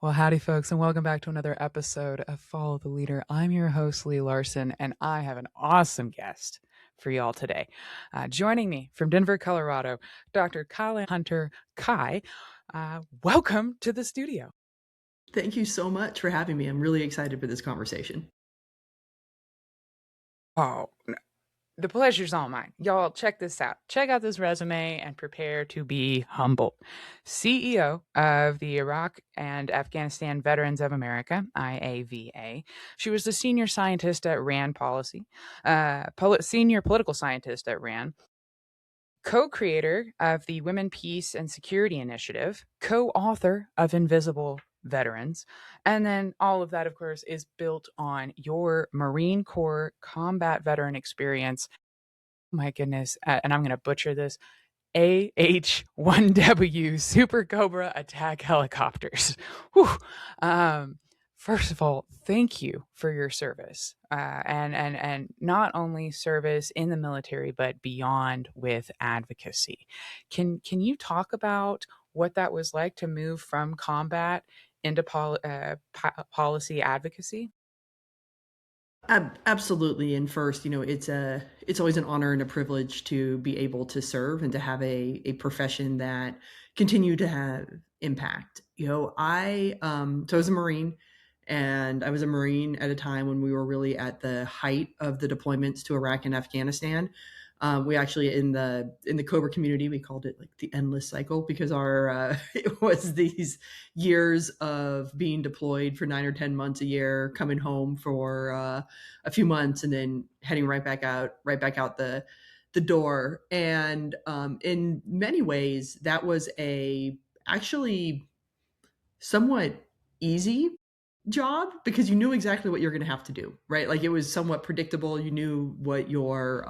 Well, howdy, folks, and welcome back to another episode of Follow the Leader. I'm your host, Lee Larson, and I have an awesome guest for y'all today. Joining me from Denver, Colorado, Dr. Kyleanne Hunter. Kai, welcome to the studio. Thank you so much for having me. I'm really excited for this conversation. Oh, the pleasure's all mine. Y'all, check this out. Check out this resume and prepare to be humbled. CEO of the Iraq and Afghanistan Veterans of America, IAVA. She was the senior scientist at RAND Policy, senior political scientist at RAND, co-creator of the Women, Peace, and Security Initiative, co-author of Invisible Veterans. And then all of that, of course, is built on your Marine Corps combat veteran experience. My goodness. And I'm going to butcher this. AH-1W Super Cobra attack helicopters. Whew. First of all, thank you for your service, and not only service in the military, but beyond with advocacy. Can you talk about what that was like to move from combat into policy advocacy? Absolutely. And first, it's always an honor and a privilege to be able to serve and to have a profession that continue to have impact. So I was a Marine, and I was a Marine at a time when we were really at the height of the deployments to Iraq and Afghanistan. We actually in the Cobra community, we called it like the endless cycle, because our it was these years of being deployed for 9 or 10 months a year, coming home for a few months, and then heading right back out the door. And in many ways, that was a actually somewhat easy job, because you knew exactly what you're going to have to do, right? Like, it was somewhat predictable. You knew what your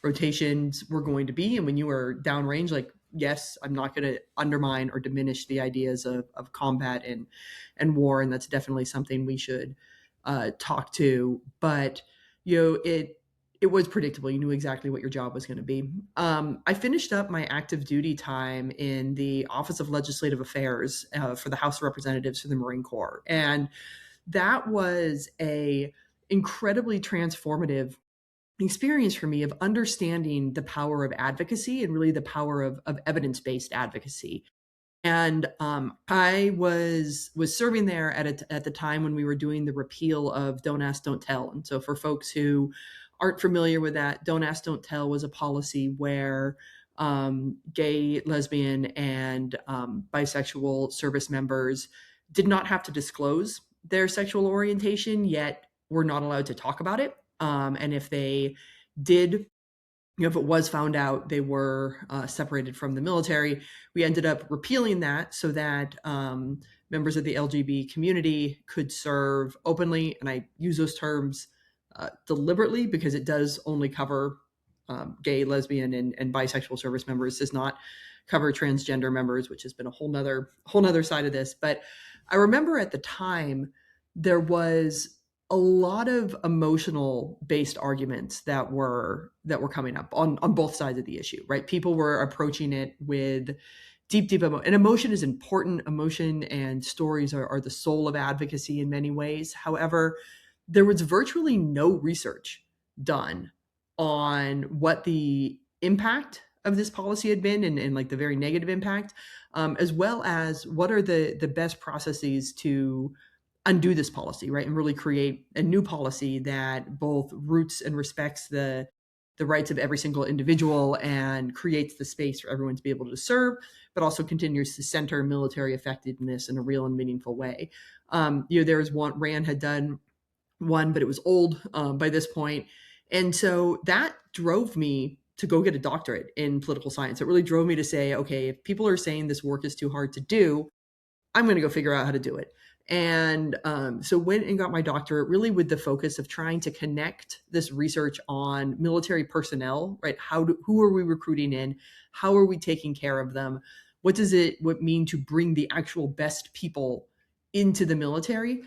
rotations were going to be. And when you were downrange, like, yes, I'm not going to undermine or diminish the ideas of combat and war. And that's definitely something we should talk to. But, it was predictable. You knew exactly what your job was going to be. I finished up my active duty time in the Office of Legislative Affairs for the House of Representatives for the Marine Corps. And that was a incredibly transformative experience for me of understanding the power of advocacy and really the power of evidence-based advocacy. And I was serving there at the time when we were doing the repeal of Don't Ask, Don't Tell. And so, for folks who aren't familiar with that, Don't Ask, Don't Tell was a policy where gay, lesbian, and bisexual service members did not have to disclose their sexual orientation, yet were not allowed to talk about it. And if they did, if it was found out, they were separated from the military. We ended up repealing that so that members of the LGBT community could serve openly. And I use those terms deliberately, because it does only cover gay, lesbian, and bisexual service members. It does not cover transgender members, which has been a whole nother side of this. But I remember at the time there was a lot of emotional based arguments that were coming up on both sides of the issue, right? People were approaching it with deep emotion. And emotion is important. Emotion and stories are the soul of advocacy in many ways. However, there was virtually no research done on what the impact of this policy had been, and like the very negative impact, as well as what are the best processes to undo this policy, right? And really create a new policy that both roots and respects the rights of every single individual and creates the space for everyone to be able to serve, but also continues to center military effectiveness in a real and meaningful way. There was one, RAND had done one, but it was old by this point. And so that drove me to go get a doctorate in political science. It really drove me to say, okay, if people are saying this work is too hard to do, I'm going to go figure out how to do it. And so went and got my doctorate, really with the focus of trying to connect this research on military personnel, right? Who are we recruiting in? How are we taking care of them? What does it mean to bring the actual best people into the military?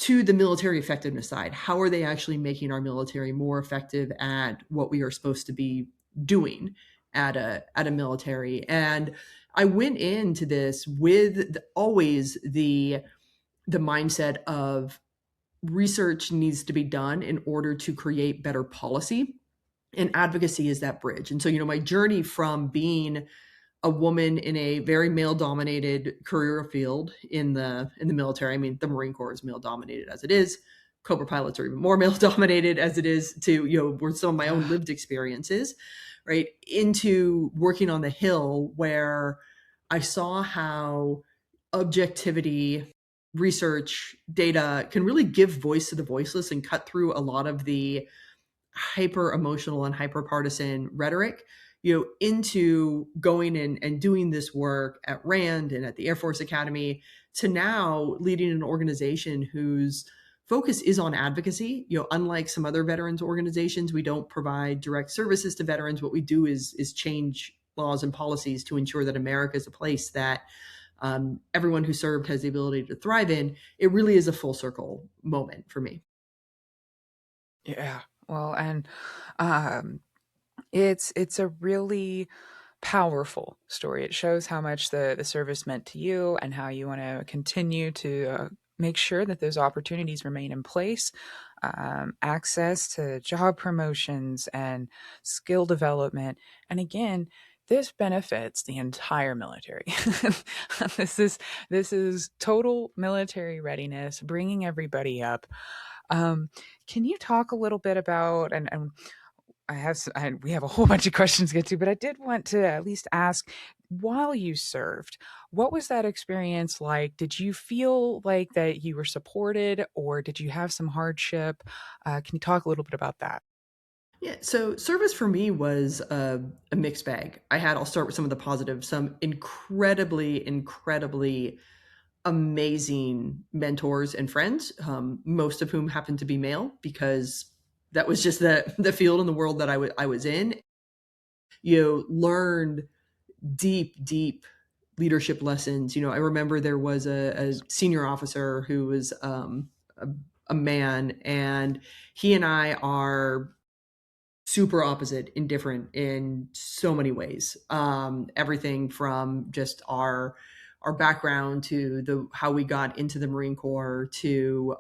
To the military effectiveness side, how are they actually making our military more effective at what we are supposed to be doing at a military? And I went into this with always the the mindset of research needs to be done in order to create better policy, and advocacy is that bridge. And so, my journey from being a woman in a very male dominated career field in the military. I mean, the Marine Corps is male dominated as it is. Cobra pilots are even more male dominated as it is, to, were some of my own lived experiences, right? Into working on the Hill, where I saw how objectivity, research, data can really give voice to the voiceless and cut through a lot of the hyper emotional and hyper partisan rhetoric, into going and doing this work at Rand and at the Air Force Academy, to now leading an organization whose focus is on advocacy. Unlike some other veterans organizations, we don't provide direct services to veterans. What we do is change laws and policies to ensure that America is a place that everyone who served has the ability to thrive in. It really is a full circle moment for me. Yeah. Well, and it's a really powerful story. It shows how much the service meant to you and how you want to continue to make sure that those opportunities remain in place. Access to job promotions and skill development. And again, this benefits the entire military. this is this is total military readiness, bringing everybody up. Um, can you talk a little bit about and we have a whole bunch of questions to get to, but I did want to at least ask, while you served, what was that experience like? Did you feel like that you were supported, or did you have some hardship? Can you talk a little bit about that? Yeah, so service for me was a mixed bag. I'll start with some of the positives, some incredibly, incredibly amazing mentors and friends, most of whom happened to be male, because that was just the field and the world that I was in. Learned deep, deep leadership lessons. I remember there was a senior officer who was a man, and he and I are super opposite and different in so many ways. Everything from just our background to the how we got into the Marine Corps, to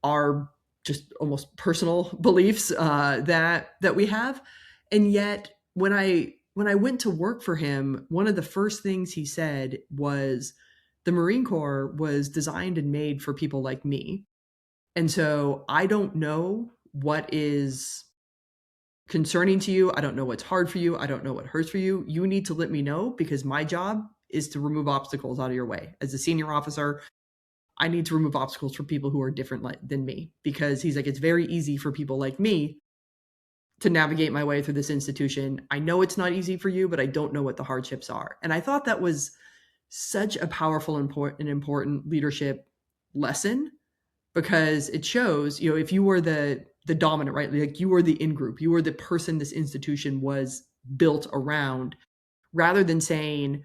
our just almost personal beliefs that we have. And yet, when I went to work for him, one of the first things he said was, the Marine Corps was designed and made for people like me. And so I don't know what is concerning to you. I don't know what's hard for you. I don't know what hurts for you. You need to let me know, because my job is to remove obstacles out of your way. As a senior officer, I need to remove obstacles for people who are different than me, because he's like, it's very easy for people like me to navigate my way through this institution. I know it's not easy for you, but I don't know what the hardships are. And I thought that was such a powerful and important leadership lesson, because it shows, if you were the dominant, right? Like, you were the in group, you were the person this institution was built around, rather than saying,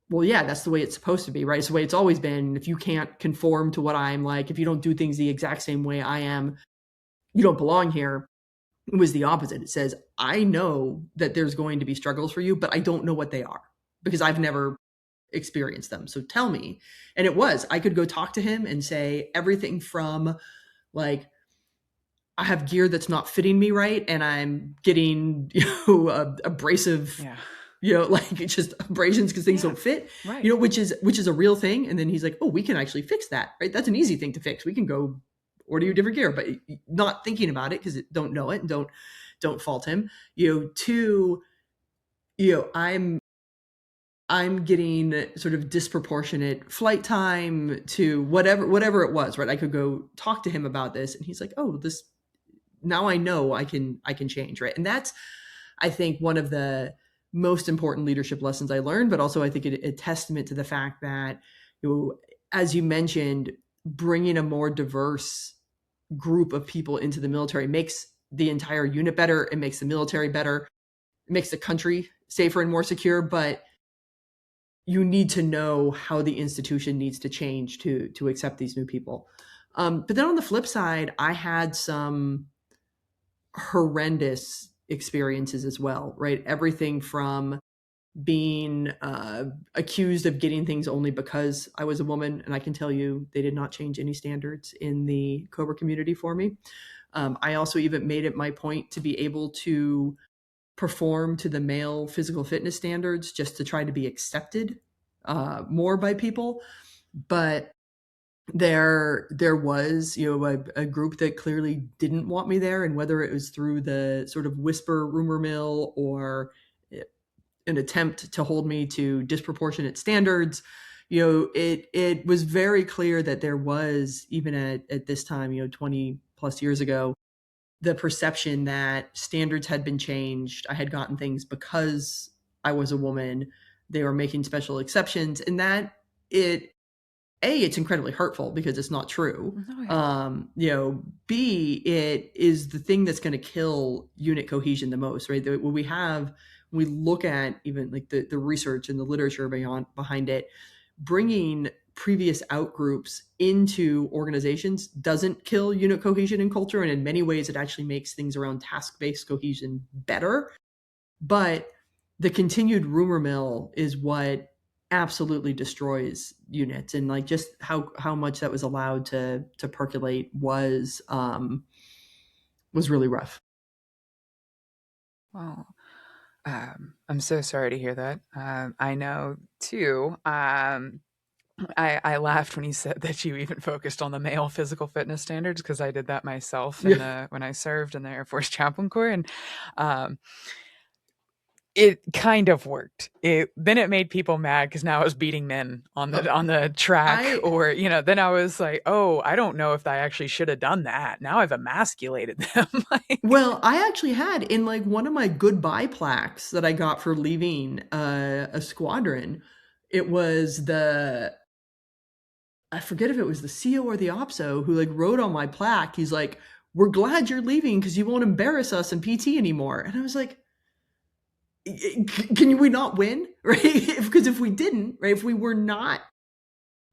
well, yeah, that's the way it's supposed to be, right? It's the way it's always been. If you can't conform to what I'm like, if you don't do things the exact same way I am, you don't belong here. It was the opposite. It says, I know that there's going to be struggles for you, but I don't know what they are, because I've never experienced them. So tell me. And I could go talk to him and say everything from, like, I have gear that's not fitting me right, and I'm getting, abrasive, Yeah. like, it's just abrasions because things Yeah. don't fit, Right. which is a real thing. And then he's like, oh, we can actually fix that, right? That's an easy thing to fix. We can go order you different gear, but not thinking about it, because don't know it, and don't fault him. Two, I'm getting sort of disproportionate flight time to whatever it was, right? I could go talk to him about this, and he's like, oh, this, now I know I can change, right? And that's, I think, one of the most important leadership lessons I learned, but also I think a testament to the fact that, as you mentioned, bringing a more diverse group of people into the military makes the entire unit better. It makes the military better. It makes the country safer and more secure. But you need to know how the institution needs to change to accept these new people. But then on the flip side, I had some horrendous experiences as well, right? Everything from being accused of getting things only because I was a woman. And I can tell you, they did not change any standards in the Cobra community for me. I also even made it my point to be able to perform to the male physical fitness standards just to try to be accepted more by people. But there was, a group that clearly didn't want me there, and whether it was through the sort of whisper rumor mill or an attempt to hold me to disproportionate standards, it was very clear that there was, even at this time, 20 plus years ago, the perception that standards had been changed. I had gotten things because I was a woman. They were making special exceptions, and that it it's incredibly hurtful because it's not true. Oh, yeah. B, it is the thing that's going to kill unit cohesion the most, right? When we look at even like the research and the literature behind it, bringing previous outgroups into organizations doesn't kill unit cohesion and culture. And in many ways, it actually makes things around task-based cohesion better. But the continued rumor mill is what absolutely destroys units, and like just how much that was allowed to percolate was really rough. Well, I'm so sorry to hear that. I know too. I laughed when you said that you even focused on the male physical fitness standards because I did that myself in Yeah. the when I served in the Air Force Chaplain Corps, and um, it kind of worked. Then it made people mad because now I was beating men on the track, I or then I was like, oh, I don't know if I actually should have done that. Now I've emasculated them. Like, Well, I actually had in like one of my goodbye plaques that I got for leaving a squadron. It was the I forget if it was the CO or the OPSO who like wrote on my plaque. He's like, "We're glad you're leaving because you won't embarrass us in PT anymore." And I was like, "Can we not win, right? Because if we didn't, right, if we were not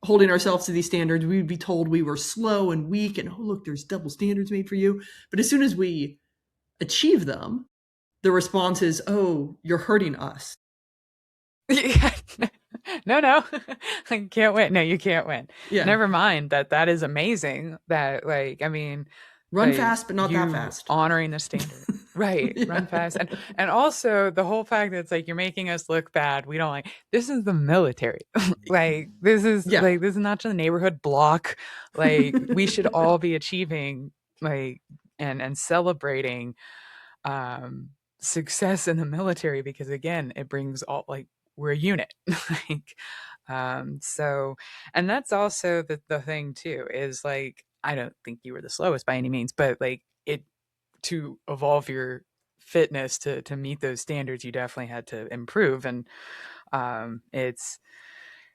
holding ourselves to these standards, we would be told we were slow and weak, and oh look, there's double standards made for you. But as soon as we achieve them, the response is, "Oh, you're hurting us." yeah. No, no, I can't win. No, you can't win. Yeah, Never mind that. That is amazing. That like, I mean, run like fast, but not that you fast. honoring the standard. Right, Yeah, run fast, and also the whole fact that it's like you're making us look bad. We don't like this is the military. yeah. this is not just a neighborhood block. Like we should all be achieving like and celebrating success in the military because again it brings all like we're a unit like so and that's also the thing too is like I don't think you were the slowest by any means but like it to evolve your fitness to meet those standards you definitely had to improve and it's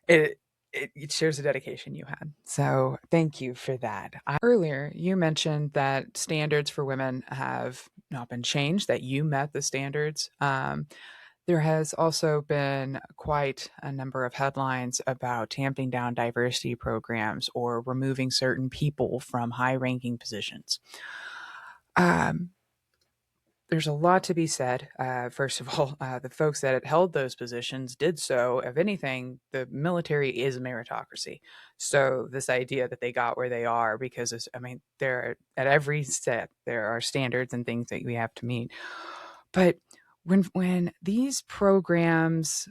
it it shares the dedication you had. So thank you for that. Earlier, you mentioned that standards for women have not been changed, that you met the standards. There has also been quite a number of headlines about tamping down diversity programs or removing certain people from high ranking positions. Um, there's a lot to be said. First of all, the folks that had held those positions did so. If anything, the military is a meritocracy. So this idea that they got where they are because, I mean, there at every step there are standards and things that we have to meet. But when these programs,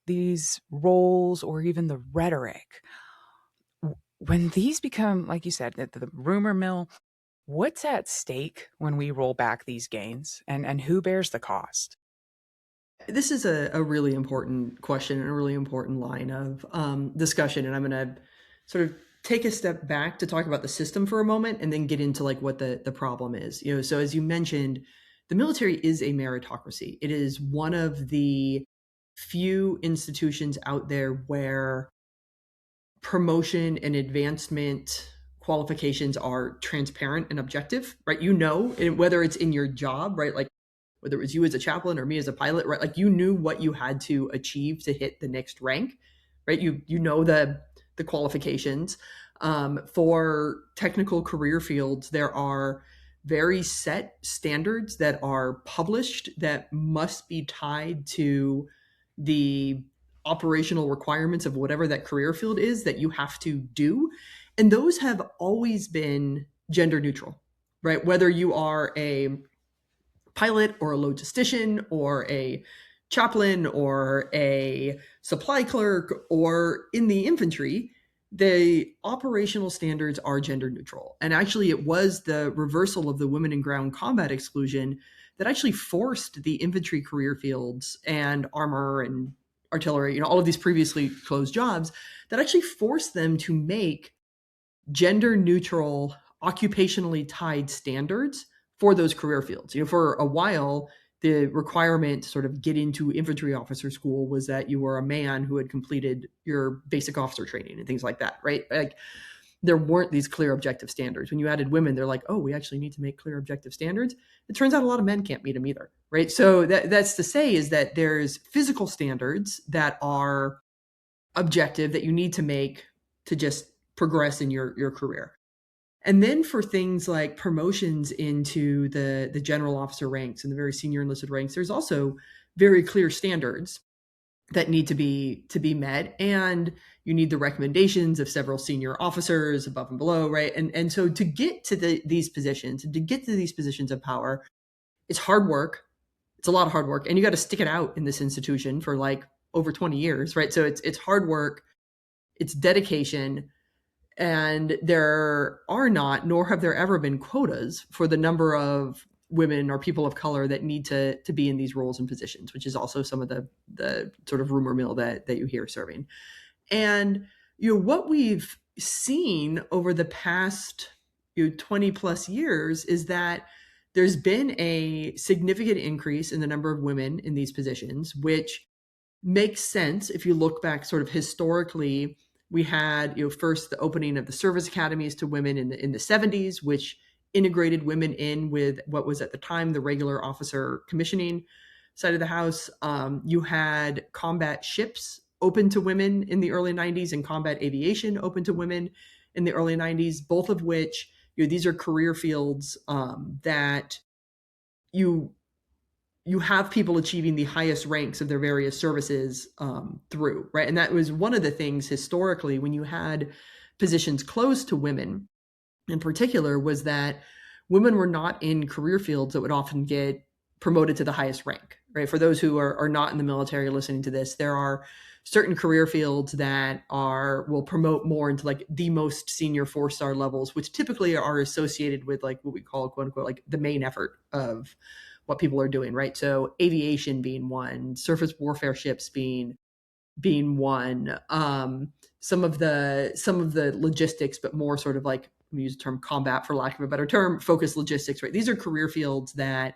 these roles, or even the rhetoric, when these become, like you said, the rumor mill, what's at stake when we roll back these gains and who bears the cost? This is a really important question and a really important line of discussion. And I'm going to sort of take a step back to talk about the system for a moment and then get into like what the problem is. So as you mentioned, the military is a meritocracy. It is one of the few institutions out there where promotion and advancement qualifications are transparent and objective, right? Whether it's in your job, right? Like whether it was you as a chaplain or me as a pilot, right? Like you knew what you had to achieve to hit the next rank, right? You know the qualifications. For technical career fields, there are very set standards that are published that must be tied to the operational requirements of whatever that career field is that you have to do. And those have always been gender neutral, right? Whether you are a pilot or a logistician or a chaplain or a supply clerk or in the infantry, the operational standards are gender neutral. And actually, it was the reversal of the women in ground combat exclusion that actually forced the infantry career fields and armor and artillery, all of these previously closed jobs, that actually forced them to make gender neutral, occupationally tied standards for those career fields. For a while, the requirement to sort of get into infantry officer school was that you were a man who had completed your basic officer training and things like that, right? Like, there weren't these clear objective standards. When you added women, they're like, oh, we actually need to make clear objective standards. It turns out a lot of men can't meet them either, right? So that's to say is that there's physical standards that are objective that you need to make to just progress in your career. And then for things like promotions into the general officer ranks and the very senior enlisted ranks, there's also very clear standards that need to be met, and you need the recommendations of several senior officers above and below, right? And so to get to these positions, and to get to these positions of power, it's hard work. It's a lot of hard work, and you got to stick it out in this institution for like over 20 years, right? So it's hard work, it's dedication, and there are not, nor have there ever been, quotas for the number of women or people of color that need to be in these roles and positions, which is also some of the sort of rumor mill that you hear serving. And what we've seen over the past 20 plus years is that there's been a significant increase in the number of women in these positions, which makes sense if you look back sort of historically. We had, first the opening of the service academies to women in the 70s, which integrated women in with what was at the time the regular officer commissioning side of the house. You had combat ships open to women in the early 90s and combat aviation open to women in the early 90s, both of which, these are career fields that you have people achieving the highest ranks of their various services through, right? And that was one of the things historically when you had positions closed to women in particular, was that women were not in career fields that would often get promoted to the highest rank, right? For those who are not in the military listening to this, there are certain career fields that will promote more into like the most senior 4-star levels, which typically are associated with like what we call, quote unquote, like the main effort of what people are doing, right? So aviation being one, surface warfare ships being one, some of the logistics, but more sort of like, we use the term combat for lack of a better term, focused logistics, right? These are career fields that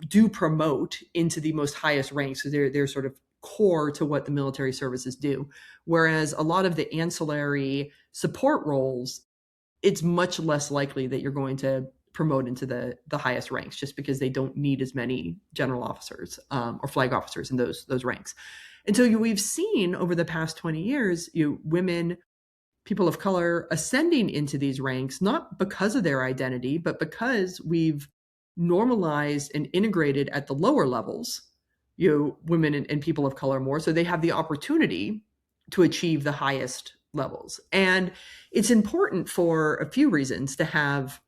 do promote into the most highest ranks. So they're sort of core to what the military services do. Whereas a lot of the ancillary support roles, it's much less likely that you're going to promote into the highest ranks, just because they don't need as many general officers or flag officers in those ranks. And so we've seen over the past 20 years, women, people of color ascending into these ranks, not because of their identity, but because we've normalized and integrated at the lower levels, women and people of color more, so they have the opportunity to achieve the highest levels. And it's important for a few reasons to have,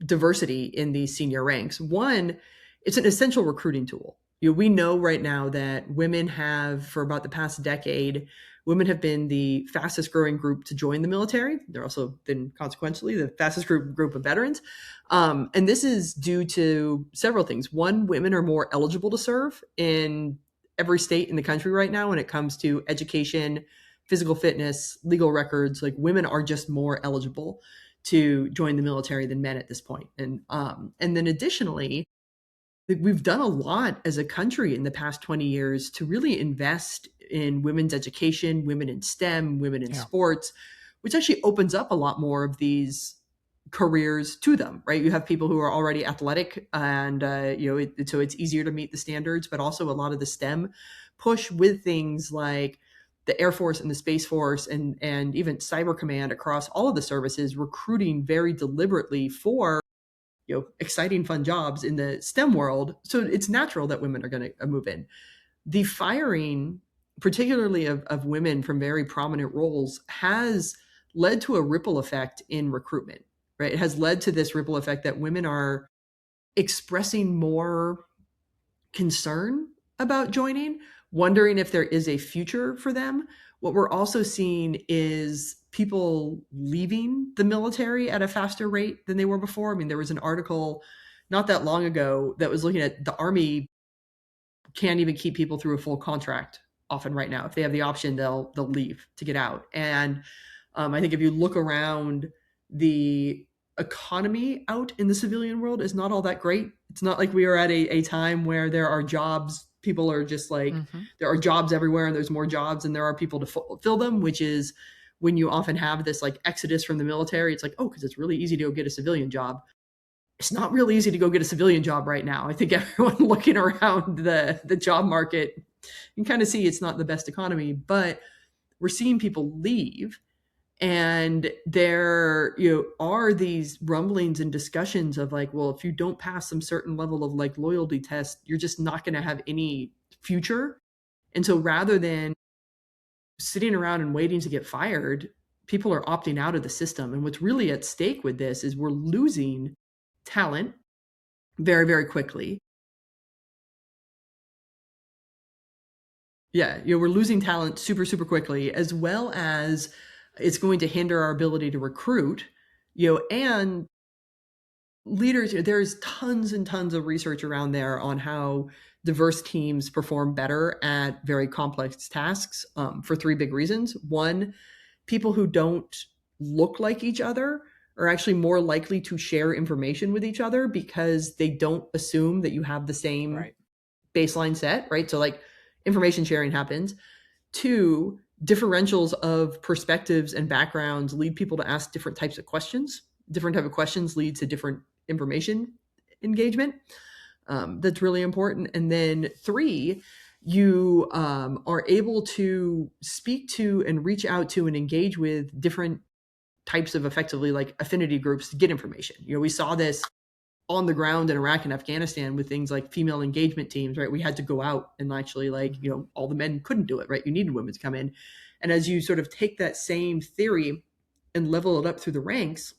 diversity in these senior ranks. One, it's an essential recruiting tool. We know right now that women have, for about the past decade, women have been the fastest growing group to join the military. They're also been consequentially the fastest group of veterans. And this is due to several things. One, women are more eligible to serve in every state in the country right now when it comes to education, physical fitness, legal records. Like, women are just more eligible to join the military than men at this point. And then additionally, we've done a lot as a country in the past 20 years to really invest in women's education, women in STEM, women in sports, which actually opens up a lot more of these careers to them, right? You have people who are already athletic and, so it's easier to meet the standards, but also a lot of the STEM push with things like the Air Force and the Space Force and even Cyber Command across all of the services, recruiting very deliberately for exciting, fun jobs in the STEM world. So it's natural that women are going to move in. the firing, particularly of women from very prominent roles, has led to a ripple effect in recruitment, right? It has led to this ripple effect that women are expressing more concern about joining, wondering if there is a future for them. What we're also seeing is people leaving the military at a faster rate than they were before. I mean, there was an article not that long ago that was looking at the Army can't even keep people through a full contract often right now. If they have the option, they'll leave to get out. And I think if you look around, the economy out in the civilian world is not all that great. It's not like we are at a time where there are jobs. People are just like, Mm-hmm. there are jobs everywhere and there's more jobs and there are people to fill them, which is when you often have this like exodus from the military. It's like, oh, because it's really easy to go get a civilian job. It's not really easy to go get a civilian job right now. I think everyone looking around the job market, you can kind of see it's not the best economy, but we're seeing people leave. And there are these rumblings and discussions of like, well, if you don't pass some certain level of like loyalty test, you're just not going to have any future. And so rather than sitting around and waiting to get fired, people are opting out of the system. And what's really at stake with this is we're losing talent very, very quickly. Yeah, we're losing talent super, super quickly, as well as it's going to hinder our ability to recruit, and leaders. There's tons and tons of research around there on how diverse teams perform better at very complex tasks for three big reasons. One, people who don't look like each other are actually more likely to share information with each other because they don't assume that you have the same Right. baseline set, right? So like information sharing happens. Two, differentials of perspectives and backgrounds lead people to ask different types of questions. Different type of questions lead to different information engagement. That's really important. And then three, you are able to speak to and reach out to and engage with different types of effectively like affinity groups to get information. We saw this on the ground in Iraq and Afghanistan with things like female engagement teams, right? We had to go out and actually like, all the men couldn't do it, right? You needed women to come in. And as you sort of take that same theory and level it up through the ranks,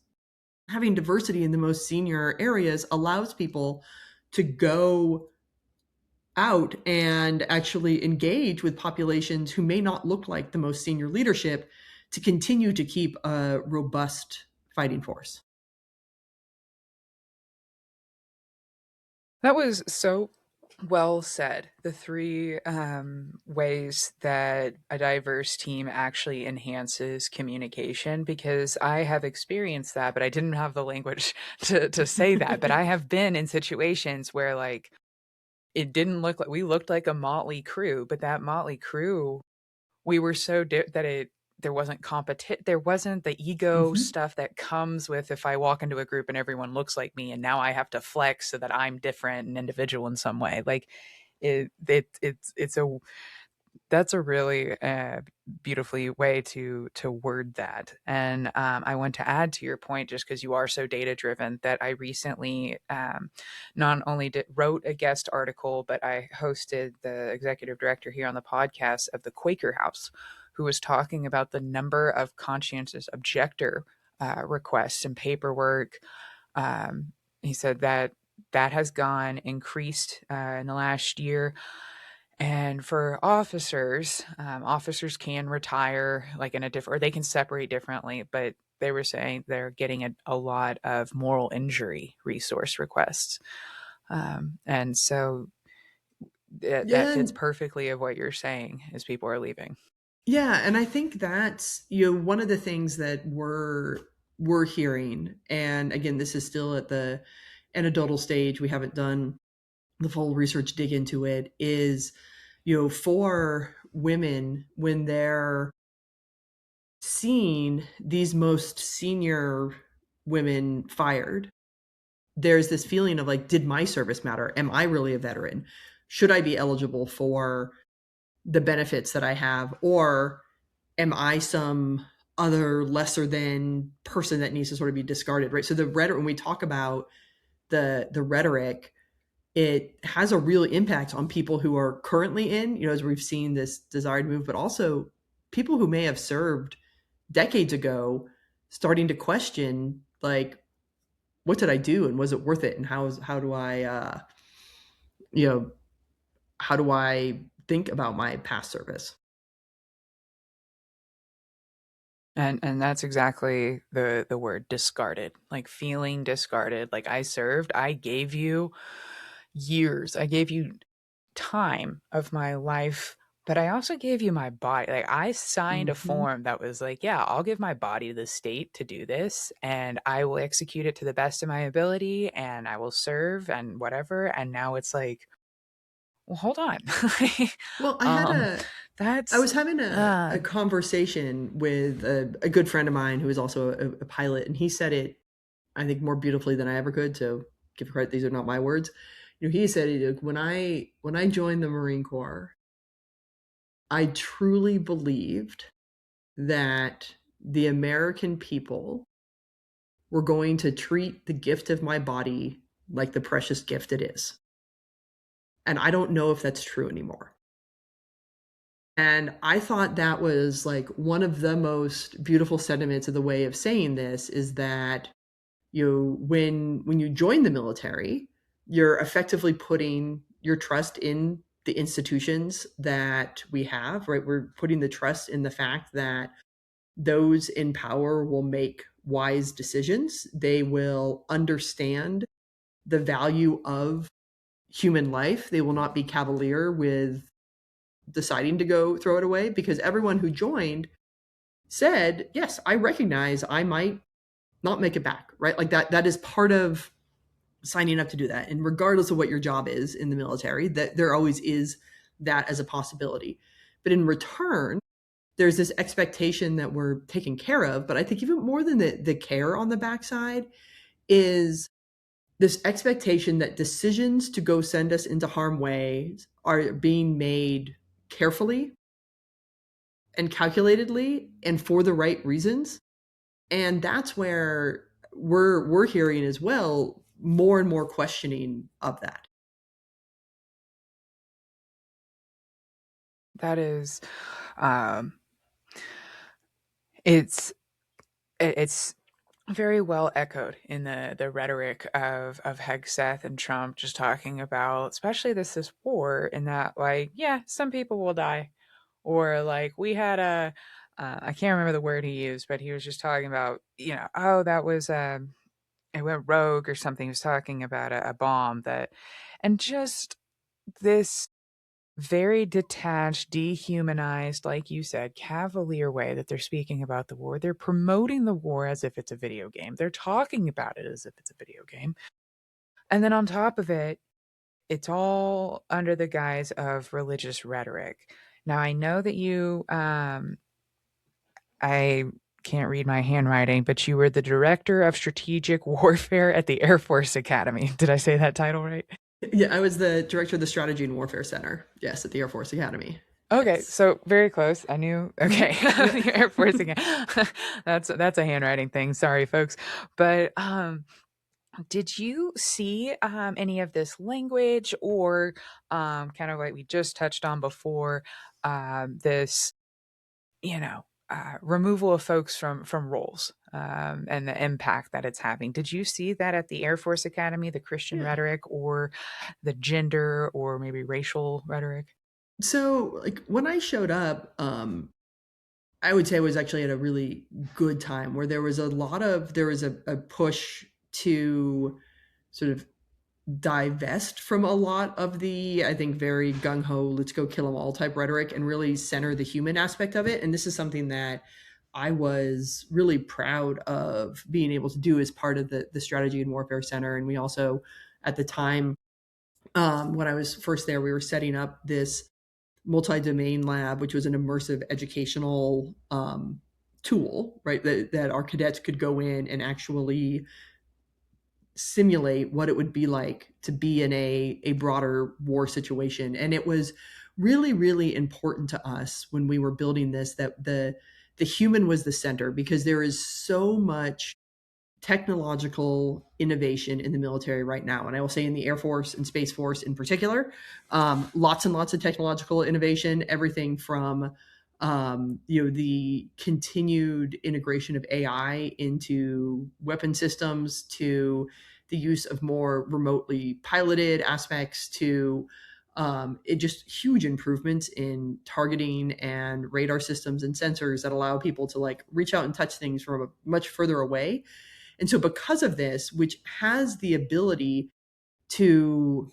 having diversity in the most senior areas allows people to go out and actually engage with populations who may not look like the most senior leadership to continue to keep a robust fighting force. That was so well said. The three ways that a diverse team actually enhances communication, because I have experienced that, but I didn't have the language to say that. But I have been in situations where, like, it didn't look like we looked like a motley crew, but that motley crew, we were so that it there wasn't there wasn't the ego Mm-hmm. stuff that comes with if I walk into a group and everyone looks like me and now I have to flex so that I'm different and individual in some way. Like it's a that's a really beautifully way to word that. And I want to add to your point, just because you are so data driven, that I recently not only wrote a guest article, but I hosted the executive director here on the podcast of the Quaker House, who was talking about the number of conscientious objector requests and paperwork. He said that that has gone increased in the last year. And for officers, officers can retire like in a different, or they can separate differently, but they were saying they're getting a lot of moral injury resource requests. And so that Yeah, fits perfectly of what you're saying as people are leaving. yeah, and I think that's one of the things that we're hearing, and again, this is still at the anecdotal stage. We haven't done the full research dig into it. Is for women when they're seeing these most senior women fired, there's this feeling of like, did my service matter? Am I really a veteran? Should I be eligible for the benefits that I have, or am I some other lesser than person that needs to sort of be discarded, right? So the rhetoric, when we talk about the rhetoric, it has a real impact on people who are currently in, as we've seen this desired move, but also people who may have served decades ago starting to question, like, what did I do and was it worth it? And how do I, you know, how do I think about my past service? And that's exactly the word, discarded. Like feeling discarded. Like I served, I gave you years. I gave you time of my life, but I also gave you my body. Like I signed a Hmm. form that was like, yeah, I'll give my body to the state to do this and I will execute it to the best of my ability and I will serve and whatever. And now it's like, well, hold on. Well, um I that's was having a conversation with a good friend of mine who is also a pilot, and he said it, I think, more beautifully than I ever could. So give credit; these are not my words. He said, when I joined the Marine Corps, I truly believed that the American people were going to treat the gift of my body like the precious gift it is, and I don't know if that's true anymore. And I thought that was like one of the most beautiful sentiments of the way of saying this is that when you join the military, you're effectively putting your trust in the institutions that we have, right? We're putting the trust in the fact that those in power will make wise decisions. They will understand the value of human life. They will not be cavalier with deciding to go throw it away, because everyone who joined said, yes, I recognize I might not make it back, right? Like that is part of signing up to do that. And regardless of what your job is in the military, that there always is that as a possibility. But in return, there's this expectation that we're taken care of. But I think even more than the care on the backside is this expectation that decisions to go send us into harm ways are being made carefully and calculatedly and for the right reasons. And that's where we're hearing as well more and more questioning of that. that is um it's it's very well echoed in the rhetoric of Hegseth and Trump, just talking about especially this war, in that like, yeah, some people will die, or like we had a I can't remember the word he used, but he was just talking about, oh, that was it went rogue or something. He was talking about a bomb that, and just this very detached, dehumanized, like you said, cavalier way that they're speaking about the war. They're promoting the war as if it's a video game. They're talking about it as if it's a video game. And then on top of it, it's all under the guise of religious rhetoric. Now, I know that I can't read my handwriting, but you were the director of strategic warfare at the Air Force Academy. Did I say that title right? Yeah, I was the director of the Strategy and Warfare Center, yes, at the Air Force Academy. Okay, Yes. so very close. I knew. Okay, Hmm. Yeah. the Air Force again. That's a handwriting thing. Sorry, folks. But did you see any of this language, or kind of like we just touched on before, this removal of folks from roles, and the impact that it's having? Did you see that at the Air Force Academy, the Christian Yeah. rhetoric, or the gender or maybe racial rhetoric? So, like, when I showed up, I would say I was actually at a really good time where there was a push to sort of divest from a lot of the, I think, very gung ho, let's go kill them all type rhetoric and really center the human aspect of it. And this is something that I was really proud of being able to do as part of the Strategy and Warfare Center. And we also, at the time, when I was first there, we were setting up this multi-domain lab, which was an immersive educational tool, right? That our cadets could go in and actually simulate what it would be like to be in a broader war situation. And it was really, really important to us when we were building this that the human was the center, because there is so much technological innovation in the military right now. And I will say in the Air Force and Space Force in particular, lots and lots of technological innovation, everything from the continued integration of AI into weapon systems to the use of more remotely piloted aspects to it just huge improvements in targeting and radar systems and sensors that allow people to like reach out and touch things from a much further away. And so because of this, which has the ability to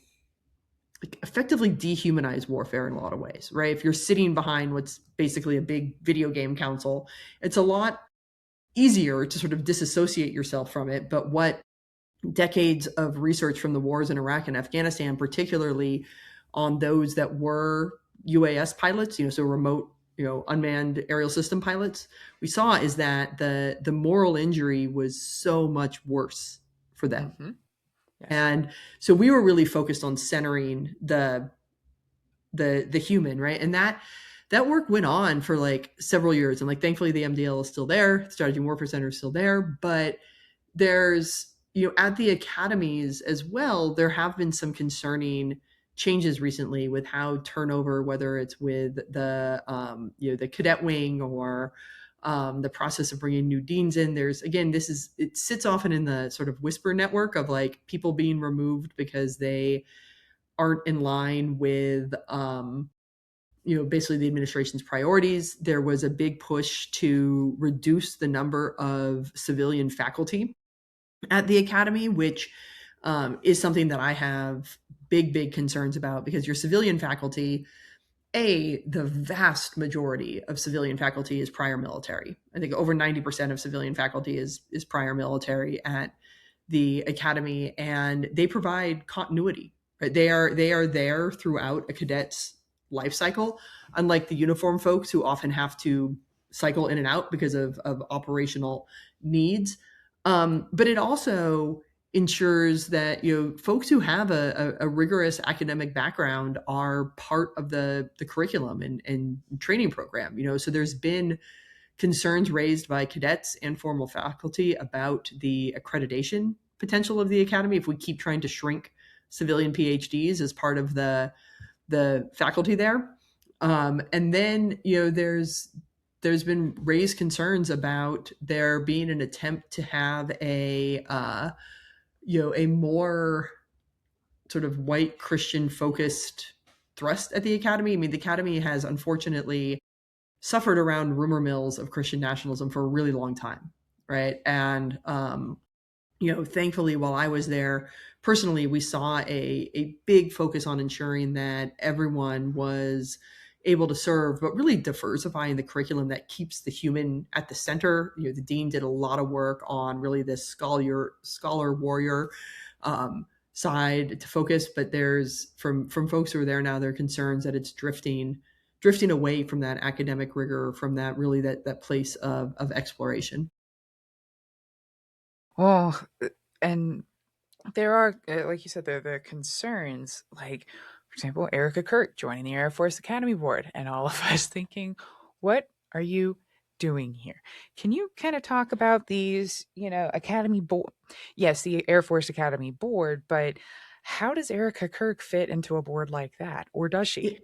like effectively dehumanize warfare in a lot of ways, right? If you're sitting behind what's basically a big video game console, it's a lot easier to sort of disassociate yourself from it. But what decades of research from the wars in Iraq and Afghanistan, particularly on those that were UAS pilots, so remote, unmanned aerial system pilots, we saw is that the moral injury was so much worse for them. Mm-hmm. Yes. And so we were really focused on centering the human, right? And that work went on for like several years. And like thankfully the MDL is still there, the Strategy and Warfare Center is still there, but there's at the academies as well, there have been some concerning changes recently with how turnover, whether it's with the cadet wing or the process of bringing new deans in. There's again, it sits often in the sort of whisper network of like people being removed because they aren't in line with basically the administration's priorities. There was a big push to reduce the number of civilian faculty at the academy, which is something that I have big concerns about, because your civilian faculty, the vast majority of civilian faculty is prior military. I think over 90% of civilian faculty is prior military at the academy, and they provide continuity. Right? They are there throughout a cadet's life cycle, unlike the uniform folks who often have to cycle in and out because of operational needs. But it also ensures that folks who have a rigorous academic background are part of the curriculum and training program. So there's been concerns raised by cadets and formal faculty about the accreditation potential of the academy if we keep trying to shrink civilian PhDs as part of the faculty there. And then there's been raised concerns about there being an attempt to have a more sort of white Christian focused thrust at the academy. I mean, the academy has unfortunately suffered around rumor mills of Christian nationalism for a really long time, right? And thankfully, while I was there personally, we saw a big focus on ensuring that everyone was able to serve, but really diversifying the curriculum that keeps the human at the center. The dean did a lot of work on really this scholar warrior side to focus, but there's from folks who are there now, there are concerns that it's drifting away from that academic rigor, from that really that place of exploration. Well, and there are, like you said, there are concerns, like, for example, Erica Kirk joining the Air Force Academy Board, and all of us thinking, what are you doing here? Can you kind of talk about these, Academy Board? Yes, the Air Force Academy Board, but how does Erica Kirk fit into a board like that? Or does she?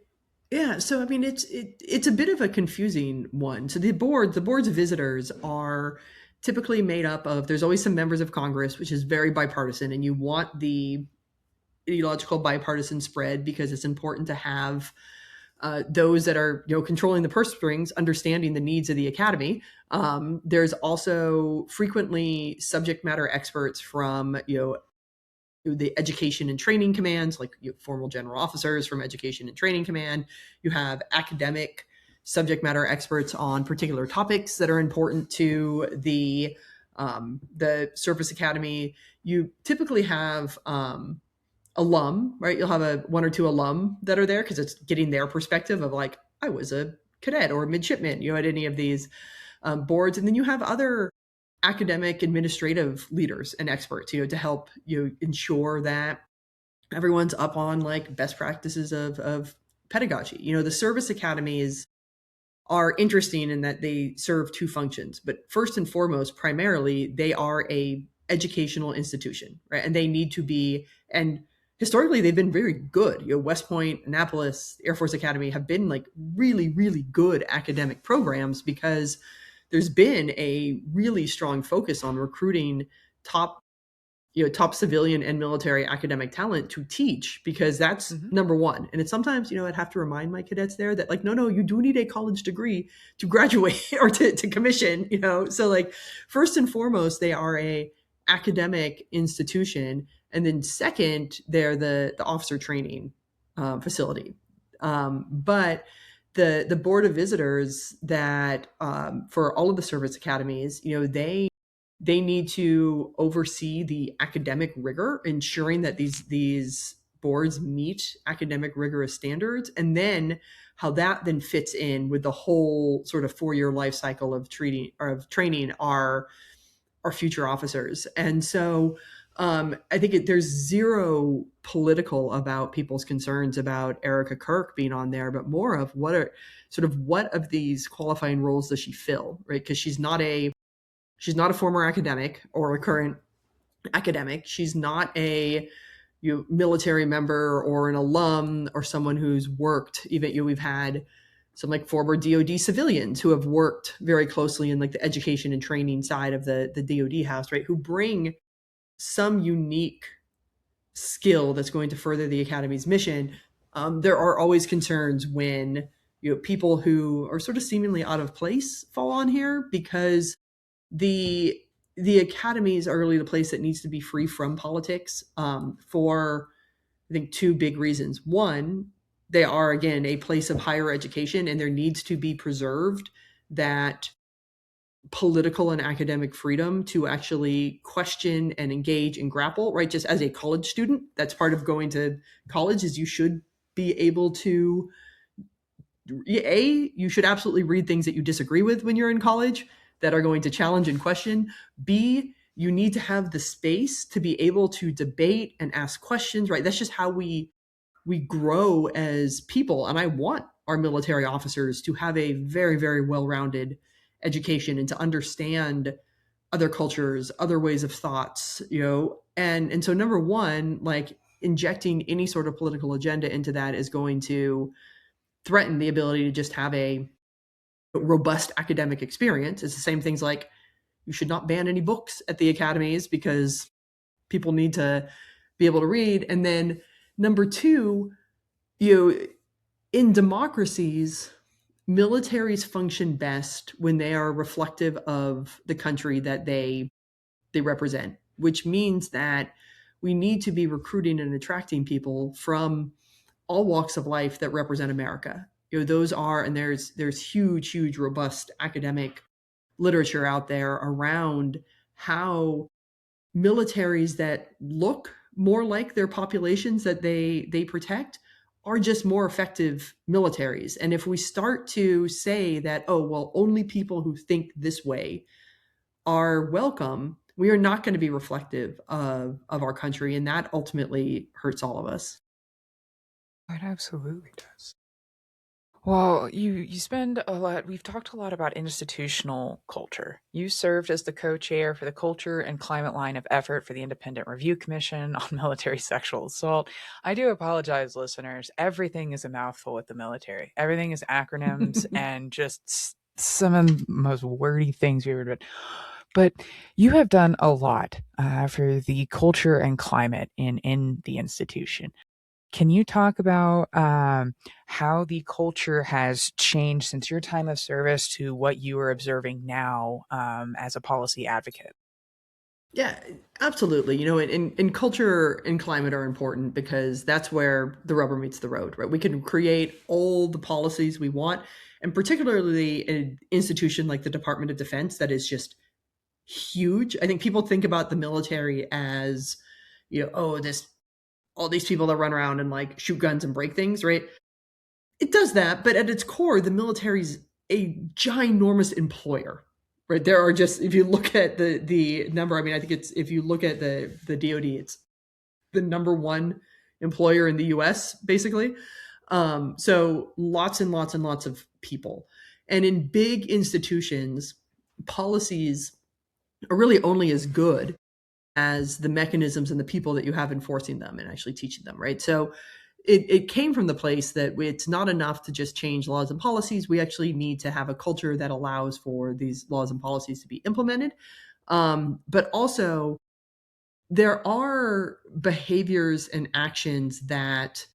Yeah, so I mean, it's a bit of a confusing one. So the boards of visitors are typically made up of, there's always some members of Congress, which is very bipartisan, and you want the ideological bipartisan spread because it's important to have those that are controlling the purse strings understanding the needs of the academy. There's also frequently subject matter experts from the education and training commands, like formal general officers from education and training command. You have academic subject matter experts on particular topics that are important to the service academy. You typically have alum, right? You'll have one or two alum that are there because it's getting their perspective of like, I was a cadet or a midshipman, at any of these boards. And then you have other academic administrative leaders and experts, to help ensure that everyone's up on like best practices of pedagogy. The service academies are interesting in that they serve two functions, but first and foremost, primarily, they are a educational institution, right? And they need to be, and historically they've been very good. West Point, Annapolis, Air Force Academy have been like really, really good academic programs because there's been a really strong focus on recruiting top top civilian and military academic talent to teach, because that's Mhm. number one. And it's sometimes, I'd have to remind my cadets there that, like, no, you do need a college degree to graduate or to commission, so, like, first and foremost, they are a academic institution, and then second, they're the officer training facility. But the board of visitors that for all of the service academies, they need to oversee the academic rigor, ensuring that these boards meet academic rigorous standards, and then how that then fits in with the whole sort of 4-year life cycle of treating or of training our future officers. And so I think there's zero political about people's concerns about Erica Kirk being on there, but more of what of these qualifying roles does she fill, right? Because she's not a former academic or a current academic. She's not a military member or an alum or someone who's worked. Even we've had some like former DoD civilians who have worked very closely in like the education and training side of the DoD house, right? Who bring some unique skill that's going to further the academy's mission. There are always concerns when people who are sort of seemingly out of place fall on here, because the the academies are really the place that needs to be free from politics, for I think two big reasons. One, they are again a place of higher education, and there needs to be preserved that political and academic freedom to actually question and engage and grapple, right? Just as a college student, that's part of going to college, is you should be able to you should absolutely read things that you disagree with when you're in college that are going to challenge and question. B, you need to have the space to be able to debate and ask questions, right? That's just how we grow as people. And I want our military officers to have a very, very well-rounded education and to understand other cultures, other ways of thoughts, and so number one, like, injecting any sort of political agenda into that is going to threaten the ability to just have a robust academic experience. It's the same things like you should not ban any books at the academies because people need to be able to read. And then number two, in democracies, militaries function best when they are reflective of the country that they represent, which means that we need to be recruiting and attracting people from all walks of life that represent America. Those are, and there's huge, robust academic literature out there around how militaries that look more like their populations that they protect are just more effective militaries. And if we start to say that, oh, well, only people who think this way are welcome, we are not going to be reflective of our country. And that ultimately hurts all of us. It absolutely does. Well, you spend a lot. We've talked a lot about institutional culture. You served as the co-chair for the Culture and Climate Line of Effort for the Independent Review Commission on Military Sexual Assault. I do apologize, listeners. Everything is a mouthful with the military. Everything is acronyms and just some of the most wordy things we've ever done. But you have done a lot for the culture and climate in the institution. Can you talk about how the culture has changed since your time of service to what you are observing now as a policy advocate? Yeah, absolutely. And culture and climate are important because that's where the rubber meets the road, right? We can create all the policies we want, and particularly an institution like the Department of Defense that is just huge. I think people think about the military as, oh, this all these people that run around and like shoot guns and break things, right? It does that, but at its core, the military's a ginormous employer, right? There are just, if you look at the number, I mean, I think it's, if you look at the DoD, it's the number one employer in the US, basically. So lots and lots and lots of people. And in big institutions, policies are really only as good as the mechanisms and the people that you have enforcing them and actually teaching them, right? So it came from the place that it's not enough to just change laws and policies. We actually need to have a culture that allows for these laws and policies to be implemented. But also, there are behaviors and actions that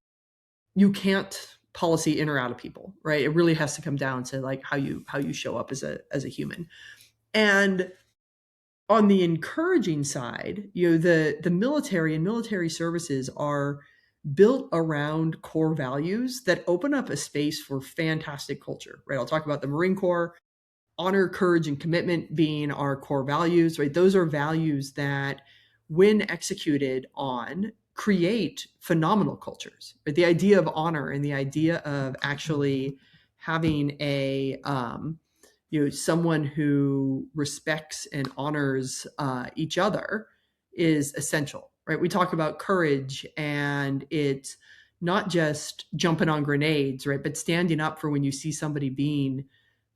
you can't policy in or out of people, right? It really has to come down to like how you show up as a human. And on the encouraging side, the military and military services are built around core values that open up a space for fantastic culture, right? I'll talk about the Marine Corps. Honor, courage, and commitment being our core values, right? Those are values that, when executed on, create phenomenal cultures. Right? The idea of honor and the idea of actually having someone who respects and honors each other is essential, right? We talk about courage, and it's not just jumping on grenades, right? But standing up for when you see somebody being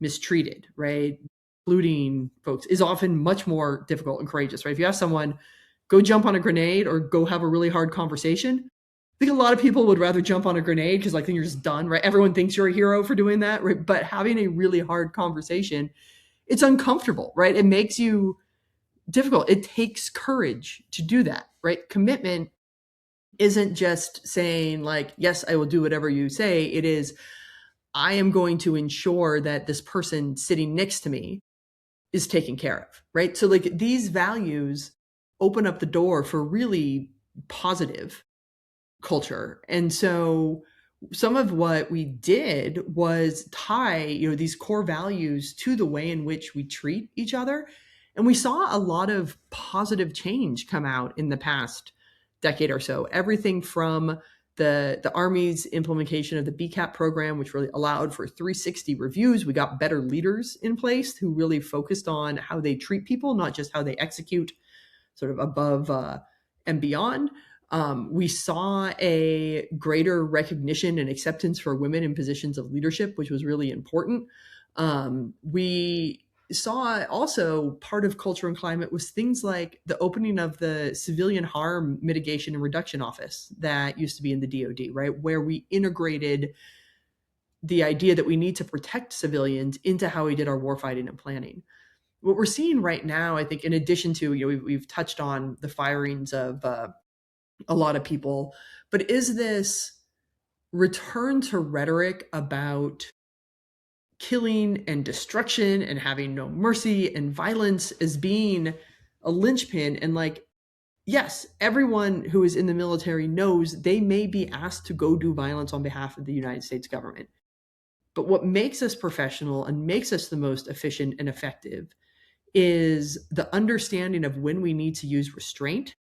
mistreated, right? Including folks is often much more difficult and courageous, right? If you have someone go jump on a grenade or go have a really hard conversation, I think a lot of people would rather jump on a grenade because like then you're just done, right? Everyone thinks you're a hero for doing that, right? But having a really hard conversation, it's uncomfortable, right? It makes you difficult. It takes courage to do that, right? Commitment isn't just saying like, yes, I will do whatever you say. It is, I am going to ensure that this person sitting next to me is taken care of, right? So like these values open up the door for really positive culture. And so some of what we did was tie, these core values to the way in which we treat each other. And we saw a lot of positive change come out in the past decade or so. Everything from the Army's implementation of the BCAP program, which really allowed for 360 reviews. We got better leaders in place who really focused on how they treat people, not just how they execute sort of above and beyond. We saw a greater recognition and acceptance for women in positions of leadership, which was really important. We saw also part of culture and climate was things like the opening of the Civilian Harm Mitigation and Reduction Office that used to be in the DoD, right? Where we integrated the idea that we need to protect civilians into how we did our warfighting and planning. What we're seeing right now, I think, in addition to, we've touched on the firings of a lot of people, but is this return to rhetoric about killing and destruction and having no mercy and violence as being a linchpin. And like, yes, everyone who is in the military knows they may be asked to go do violence on behalf of the United States government. But what makes us professional and makes us the most efficient and effective is the understanding of when we need to use restraint,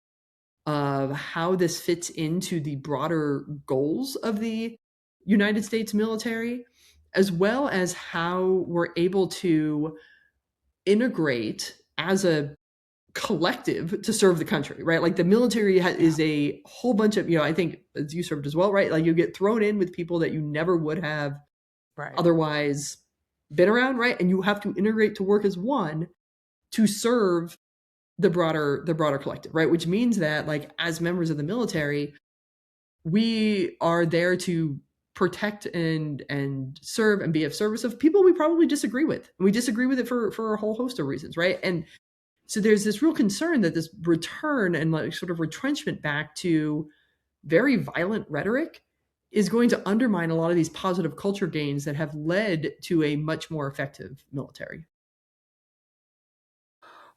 of how this fits into the broader goals of the United States military, as well as how we're able to integrate as a collective to serve the country, right? Like the military is a whole bunch of, I think as you served as well, right? Like you get thrown in with people that you never would have Right. otherwise been around, right? And you have to integrate to work as one to serve the broader collective, right? Which means that like as members of the military, we are there to protect and serve and be of service of people we probably disagree with. And we disagree with it for a whole host of reasons, right? And so there's this real concern that this return and like sort of retrenchment back to very violent rhetoric is going to undermine a lot of these positive culture gains that have led to a much more effective military.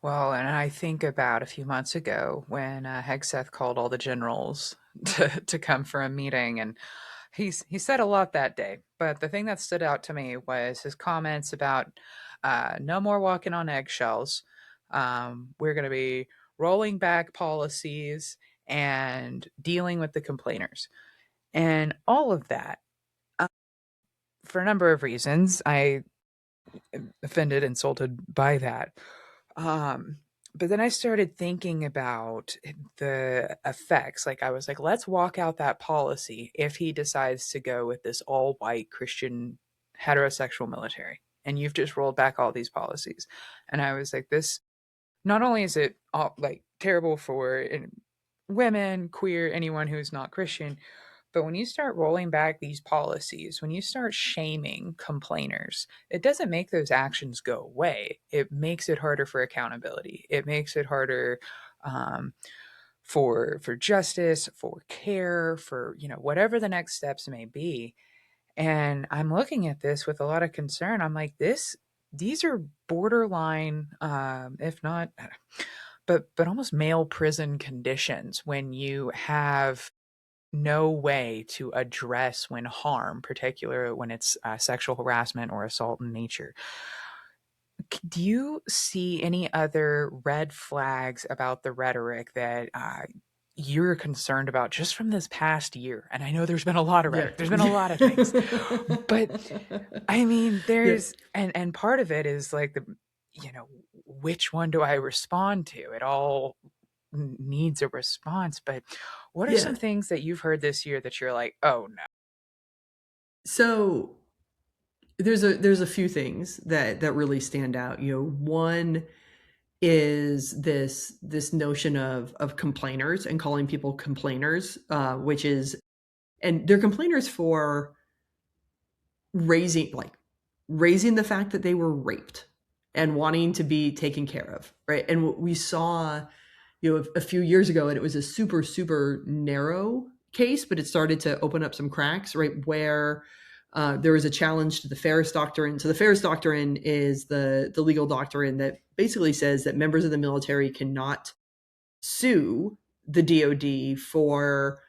Well, and I think about a few months ago when Hegseth called all the generals to come for a meeting, and he said a lot that day. But the thing that stood out to me was his comments about no more walking on eggshells. We're going to be rolling back policies and dealing with the complainers, and all of that uh, for a number of reasons. I am offended, insulted by that. Um, but then I started thinking about the effects. Like I was like, let's walk out that policy if he decides to go with this all white Christian heterosexual military. And you've just rolled back all these policies. And I was like, this not only is it all, like terrible for women, queer, anyone who's not Christian. But when you start rolling back these policies, when you start shaming complainers, it doesn't make those actions go away. It makes it harder for accountability. It makes it harder um, for justice, for care, for whatever the next steps may be. And I'm looking at this with a lot of concern. I'm like, these are borderline, if not, but almost male prison conditions when you have no way to address when harm, particularly when it's sexual harassment or assault in nature. Do you see any other red flags about the rhetoric that you're concerned about just from this past year? And I know there's been a lot of Yeah. rhetoric, there's been a lot of things, but I mean, Yeah. there's and part of it is like which one do I respond to? It all needs a response, but what are some Yeah. things that you've heard this year that you're like, "Oh, no." So there's a few things that really stand out. One is this notion of complainers and calling people complainers, which is, and they're complainers for raising the fact that they were raped and wanting to be taken care of, right? And what we saw, a few years ago, and it was a super, super narrow case, but it started to open up some cracks, right? Where there was a challenge to the Ferris Doctrine. So the Ferris Doctrine is the legal doctrine that basically says that members of the military cannot sue the DoD for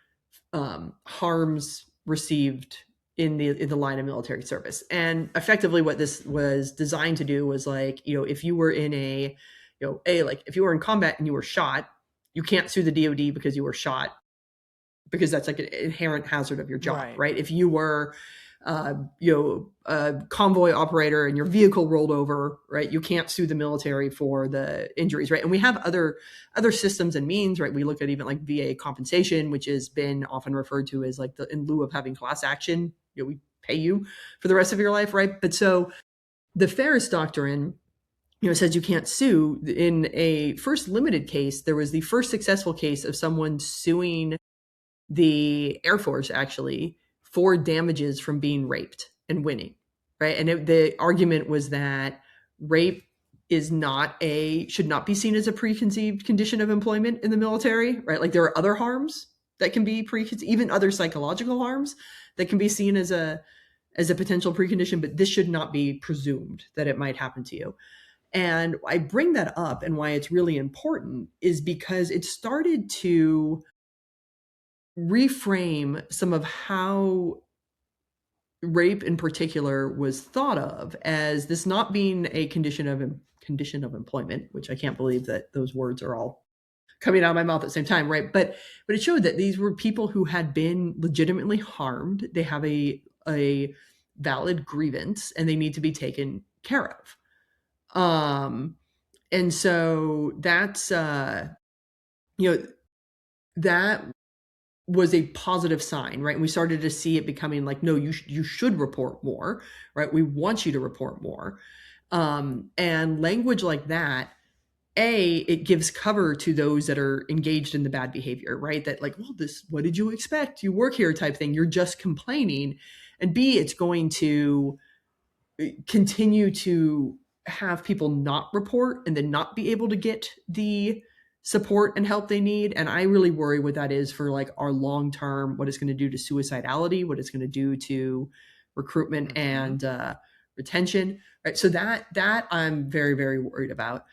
harms received in the line of military service. And effectively, what this was designed to do was, like, if you were in like if you were in combat and you were shot, you can't sue the DoD because you were shot, because that's like an inherent hazard of your job, Right. right? If you were a convoy operator and your vehicle rolled over, right, you can't sue the military for the injuries, right? And we have other systems and means, right? We look at even like VA compensation, which has been often referred to as like in lieu of having class action, we pay you for the rest of your life, right? But so the Ferris Doctrine, says you can't sue. In a first limited case, there was the first successful case of someone suing the Air Force, actually, for damages from being raped and winning, right? And the argument was that rape should not be seen as a preconceived condition of employment in the military, right? Like, there are other harms that can be preconceived, even other psychological harms that can be seen as a potential precondition, but this should not be presumed that it might happen to you. And I bring that up, and why it's really important is because it started to reframe some of how rape in particular was thought of, as this not being a condition of employment, which I can't believe that those words are all coming out of my mouth at the same time, right? But it showed that these were people who had been legitimately harmed. They have a valid grievance and they need to be taken care of. And so that's that was a positive sign, right? And we started to see it becoming like, no, you should report more, right? We want you to report more. And language like that, it gives cover to those that are engaged in the bad behavior, right? That, like, well, what did you expect? You work here type thing. You're just complaining. And B, it's going to continue to have people not report and then not be able to get the support and help they need. And I really worry what that is for, like, our long term, what it's going to do to suicidality, what it's going to do to recruitment Mm-hmm. and retention, right? So that I'm very, very worried about.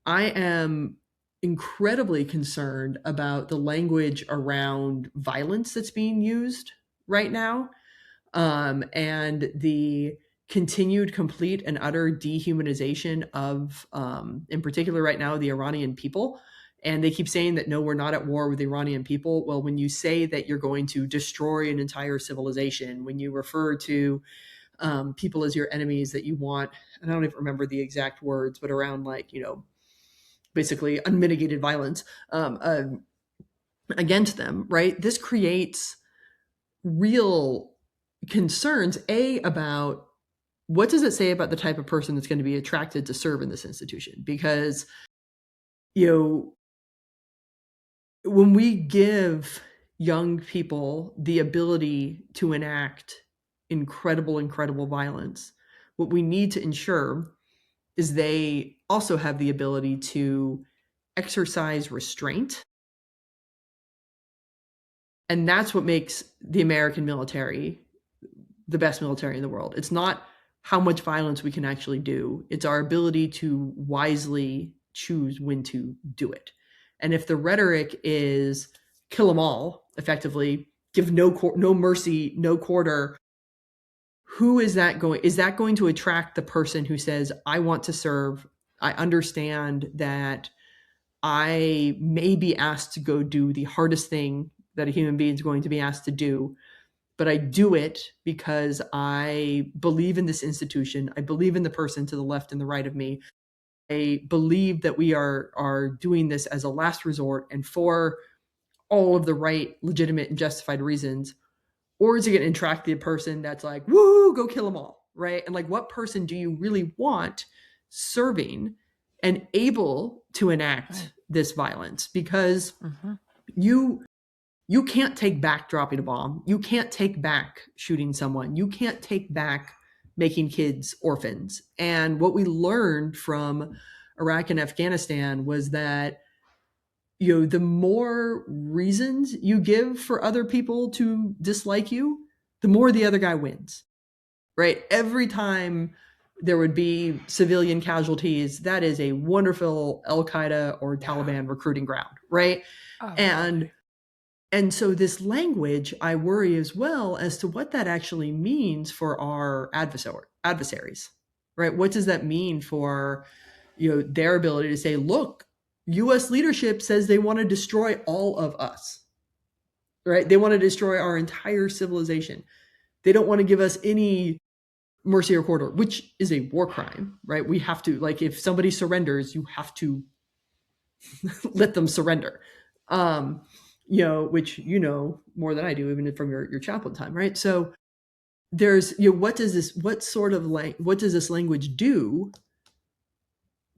I am incredibly concerned about the language around violence that's being used right now, and the continued, complete, and utter dehumanization of, in particular right now, the Iranian people. And they keep saying that, no, we're not at war with the Iranian people. Well, when you say that you're going to destroy an entire civilization, when you refer to people as your enemies, that you want, and I don't even remember the exact words, but around, like, basically unmitigated violence against them, right? This creates real concerns, about what does it say about the type of person that's going to be attracted to serve in this institution? Because, you know, when we give young people the ability to enact incredible, incredible violence, what we need to ensure is they also have the ability to exercise restraint. And that's what makes the American military the best military in the world. It's not how much violence we can actually do, it's our ability to wisely choose when to do it. And if the rhetoric is kill them all, effectively, give no mercy, no quarter, who is that going? Is that going to attract the person who says, I want to serve? I understand that I may be asked to go do the hardest thing that a human being is going to be asked to do, but I do it because I believe in this institution. I believe in the person to the left and the right of me. I believe that we are doing this as a last resort and for all of the right, legitimate, and justified reasons. Or is it going to attract the person that's like, woo, go kill them all, right? And like, what person do you really want serving and able to enact this violence? Because Mm-hmm. you you can't take back dropping a bomb. You can't take back shooting someone. You can't take back making kids orphans. And what we learned from Iraq and Afghanistan was that the more reasons you give for other people to dislike you, the more the other guy wins. Right? Every time there would be civilian casualties, that is a wonderful Al Qaeda or Yeah. Taliban recruiting ground, right? Oh, And totally. and so this language, I worry as well as to what that actually means for our adversaries, right? What does that mean for their ability to say, look, U.S. leadership says they want to destroy all of us, right? They want to destroy our entire civilization. They don't want to give us any mercy or quarter, which is a war crime, right? We have to, like, if somebody surrenders, you have to let them surrender. Um, which more than I do, even from your chaplain time, right? So there's what does this language do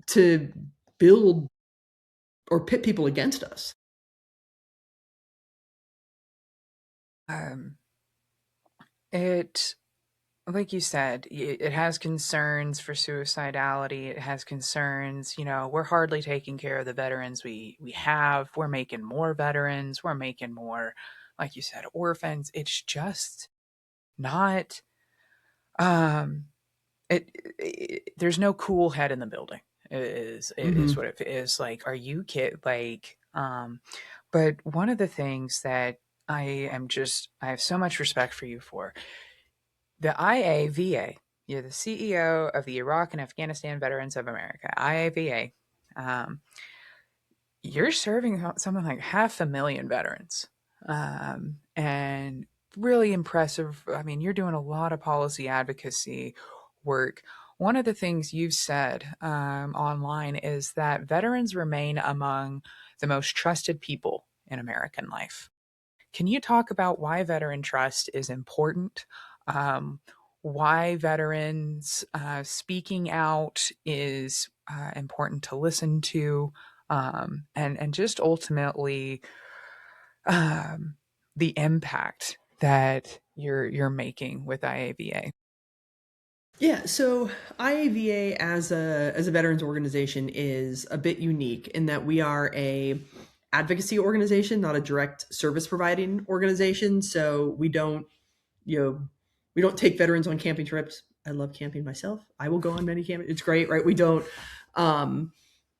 to build or pit people against us? Um, it, like you said, it has concerns for suicidality. It has concerns. We're hardly taking care of the veterans we have. We're making more veterans. We're making more, like you said, orphans. It's just not. Um, there's no cool head in the building. Is Mm-hmm. what it is. Like, are you kid? Like, but one of the things that I have so much respect for you for the IAVA. You're the CEO of the Iraq and Afghanistan Veterans of America, IAVA. Um, you're serving something like 500,000 veterans, and really impressive. I mean, you're doing a lot of policy advocacy work. One of the things you've said online is that veterans remain among the most trusted people in American life. Can you talk about why veteran trust is important? Um, why veterans speaking out is important to listen to, and just ultimately um, the impact that you're making with IAVA. Yeah, so IAVA as a veterans organization is a bit unique in that we are a advocacy organization, not a direct service providing organization. So you know, we don't take veterans on camping trips. I love camping myself. I will go on many camping. It's great, right? We don't um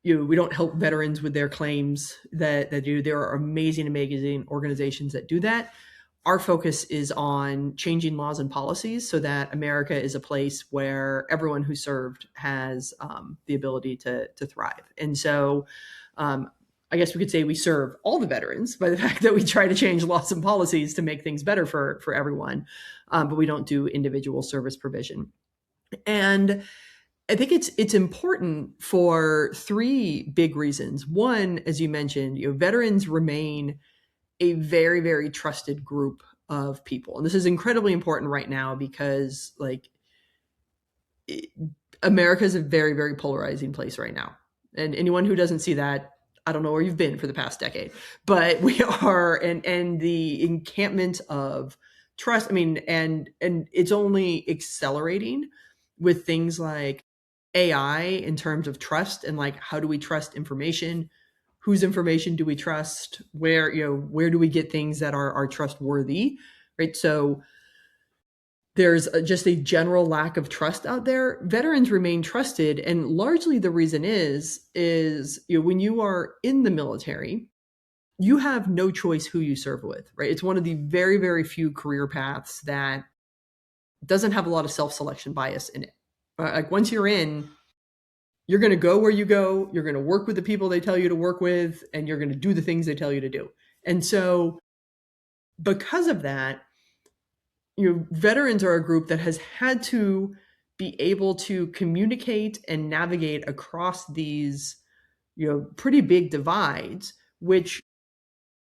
we don't help veterans with their claims that do. There are amazing, amazing organizations that do that. Our focus is on changing laws and policies so that America is a place where everyone who served has the ability to thrive. And so, um, I guess we could say we serve all the veterans by the fact that we try to change laws and policies to make things better for everyone, but we don't do individual service provision. And I think it's important for three big reasons. One, as you mentioned, veterans remain a very, very trusted group of people. And this is incredibly important right now because it, America is a very, very polarizing place right now. And anyone who doesn't see that, I don't know where you've been for the past decade, but we are, and the encampment of trust. I mean, and it's only accelerating with things like AI in terms of trust, and like, how do we trust information? Whose information do we trust? Where do we get things that are trustworthy? Right. So there's just a general lack of trust out there. Veterans remain trusted, and largely the reason is when you are in the military, you have no choice who you serve with, right? It's one of the very, very few career paths that doesn't have a lot of self-selection bias in it. Like, once you're in, you're going to go where you go, you're going to work with the people they tell you to work with, and you're going to do the things they tell you to do. And so because of that, veterans are a group that has had to be able to communicate and navigate across these, pretty big divides, which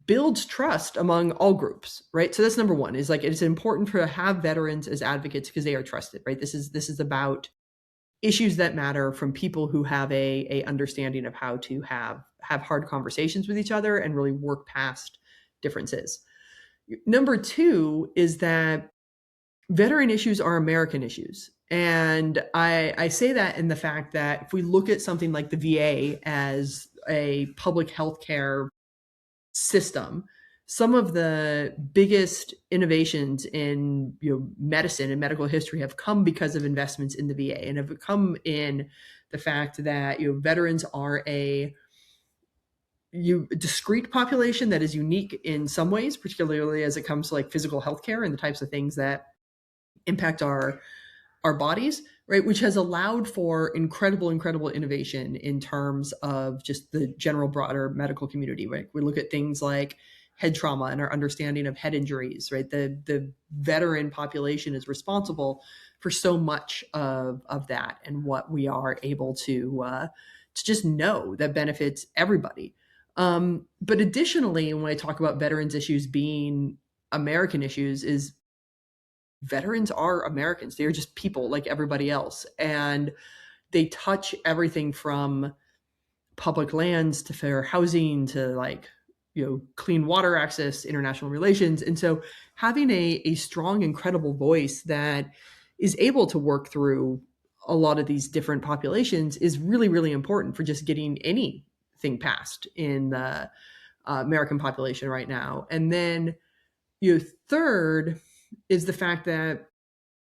builds trust among all groups, right? So that's number one, is like, it's important to have veterans as advocates because they are trusted, right? This is about issues that matter from people who have a understanding of how to have hard conversations with each other and really work past differences. Number two is that veteran issues are American issues. And I say that in the fact that if we look at something like the VA as a public health care system, some of the biggest innovations in medicine and medical history have come because of investments in the VA, and have come in the fact that veterans are a discrete population that is unique in some ways, particularly as it comes to like physical healthcare and the types of things that impact our bodies, right? Which has allowed for incredible innovation in terms of just the general broader medical community, right? We look at things like head trauma and our understanding of head injuries, right? The veteran population is responsible for so much of that, and what we are able to just know that benefits everybody. But additionally, when I talk about veterans issues being American issues, is veterans are Americans. They are just people like everybody else. And they touch everything from public lands to fair housing to like, clean water access, international relations. And so having a strong and credible voice that is able to work through a lot of these different populations is really, really important for just getting anything passed in the American population right now. And then, third is the fact that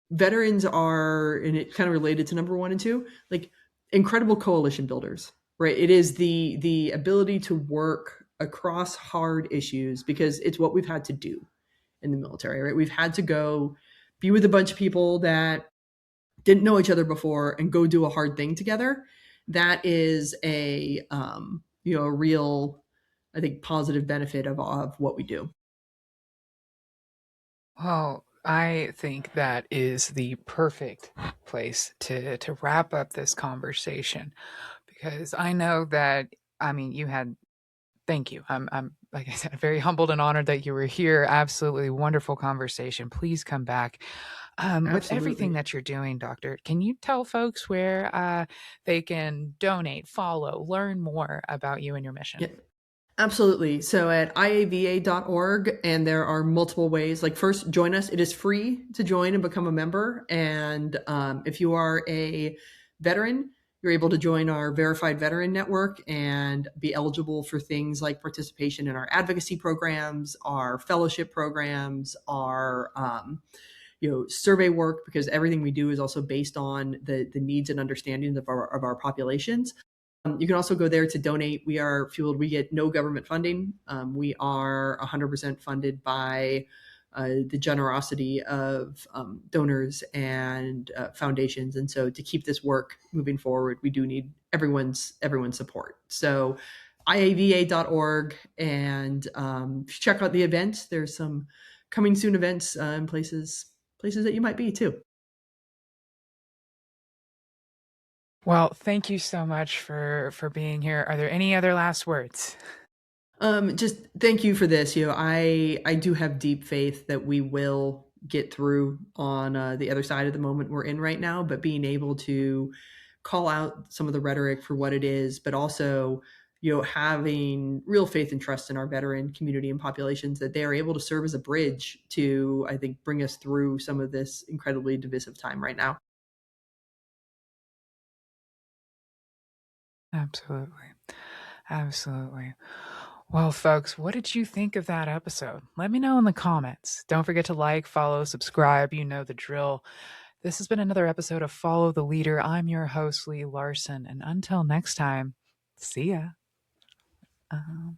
veterans are, and it kind of related to number one and two, like, incredible coalition builders, right? It is the ability to work across hard issues, because it's what we've had to do in the military, right? We've had to go be with a bunch of people that didn't know each other before and go do a hard thing together. That is a real, I think, positive benefit of what we do. Well, I think that is the perfect place to wrap up this conversation, because I know that, I mean, you had, thank you. I'm like I said, very humbled and honored that you were here. Absolutely wonderful conversation. Please come back. With everything Absolutely. that you're doing, doctor, can you tell folks where they can donate, follow, learn more about you and your mission? Yeah. Absolutely. So at IAVA.org, and there are multiple ways. Like, first, join us. It is free to join and become a member. And if you are a veteran, you're able to join our verified veteran network and be eligible for things like participation in our advocacy programs, our fellowship programs, our survey work, because everything we do is also based on the needs and understandings of our populations. You can also go there to donate. We are fueled. We get no government funding. We are 100% funded by the generosity of donors and foundations. And so, to keep this work moving forward, we do need everyone's support. So IAVA.org, and check out the events. There's some coming soon events in places that you might be too. Well, thank you so much for being here. Are there any other last words? Just thank you for this. I do have deep faith that we will get through on the other side of the moment we're in right now. But being able to call out some of the rhetoric for what it is, but also, having real faith and trust in our veteran community and populations, that they are able to serve as a bridge to, I think, bring us through some of this incredibly divisive time right now. Absolutely. Absolutely. Well, folks, what did you think of that episode? Let me know in the comments. Don't forget to like, follow, subscribe. You know the drill. This has been another episode of Follow the Leader. I'm your host, Lee Larson. And until next time, see ya. Um,